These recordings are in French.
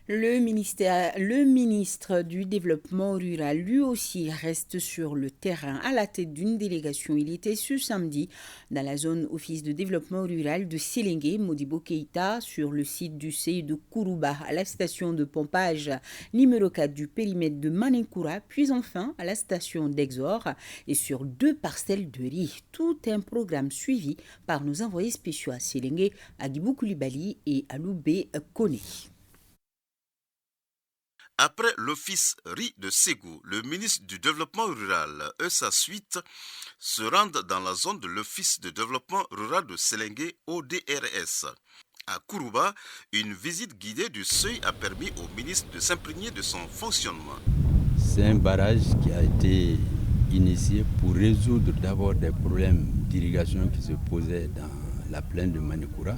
Le ministre du Développement rural, lui aussi, reste sur le terrain à la tête d'une délégation. Il était ce samedi dans la zone Office de développement rural de Séléngué, Modibo Keïta, sur le site du CEI de Kourouba, à la station de pompage numéro 4 du périmètre de Maninkoura, puis enfin à la station d'Exor et sur 2 parcelles de riz. Tout un programme suivi par nos envoyés spéciaux à Séléngué, Agibou Koulibaly et Aloubé Kone. Après l'office riz de Ségou, le ministre du Développement rural et sa suite se rendent dans la zone de l'office de développement rural de Séléngué ODRS. À Kourouba, une visite guidée du seuil a permis au ministre de s'imprégner de son fonctionnement. C'est un barrage qui a été initié pour résoudre d'abord des problèmes d'irrigation qui se posaient dans la plaine de Maninkoura,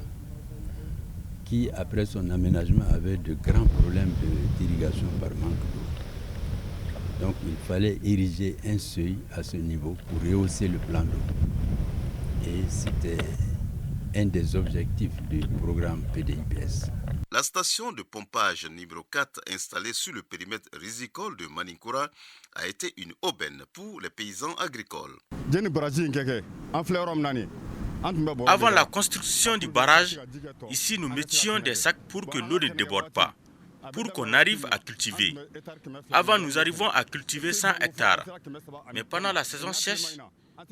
qui, après son aménagement, avait de grands problèmes d'irrigation par manque d'eau. Donc il fallait ériger un seuil à ce niveau pour rehausser le plan d'eau. Et c'était un des objectifs du programme PDIPS. La station de pompage numéro 4 installée sur le périmètre risicole de Maninkoura a été une aubaine pour les paysans agricoles. Avant la construction du barrage, ici nous mettions des sacs pour que l'eau ne déborde pas, pour qu'on arrive à cultiver. Avant, nous arrivons à cultiver 100 hectares. Mais pendant la saison sèche,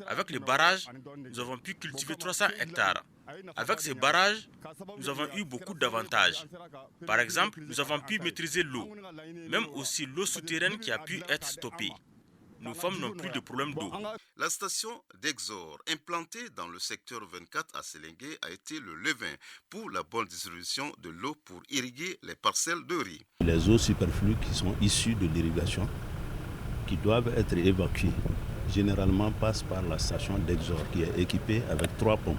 avec le barrage, nous avons pu cultiver 300 hectares. Avec ces barrages, nous avons eu beaucoup d'avantages. Par exemple, nous avons pu maîtriser l'eau, même aussi l'eau souterraine qui a pu être stoppée. Nos femmes n'ont plus de problème d'eau. La station d'Exor, implantée dans le secteur 24 à Séléngué, a été le levain pour la bonne distribution de l'eau pour irriguer les parcelles de riz. Les eaux superflues qui sont issues de l'irrigation, qui doivent être évacuées, généralement passent par la station d'Exor qui est équipée avec 3 pompes.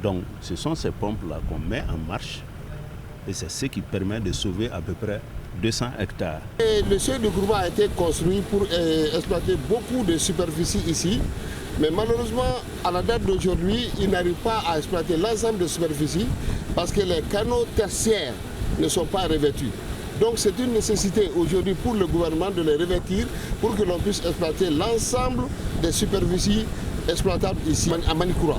Donc ce sont ces pompes-là qu'on met en marche et c'est ce qui permet de sauver à peu près 200 hectares. Et le seuil de Kourouba a été construit pour exploiter beaucoup de superficie ici, mais malheureusement, à la date d'aujourd'hui, il n'arrive pas à exploiter l'ensemble de superficie parce que les canaux tertiaires ne sont pas revêtus. Donc c'est une nécessité aujourd'hui pour le gouvernement de les revêtir pour que l'on puisse exploiter l'ensemble des superficies exploitables ici à Maninkoura.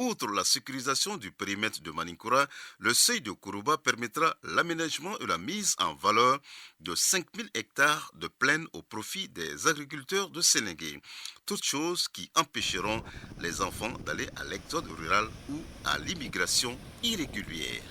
Outre la sécurisation du périmètre de Maninkoura, le seuil de Kourouba permettra l'aménagement et la mise en valeur de 5000 hectares de plaine au profit des agriculteurs de Sénégal. Toutes choses qui empêcheront les enfants d'aller à l'exode rural ou à l'immigration irrégulière.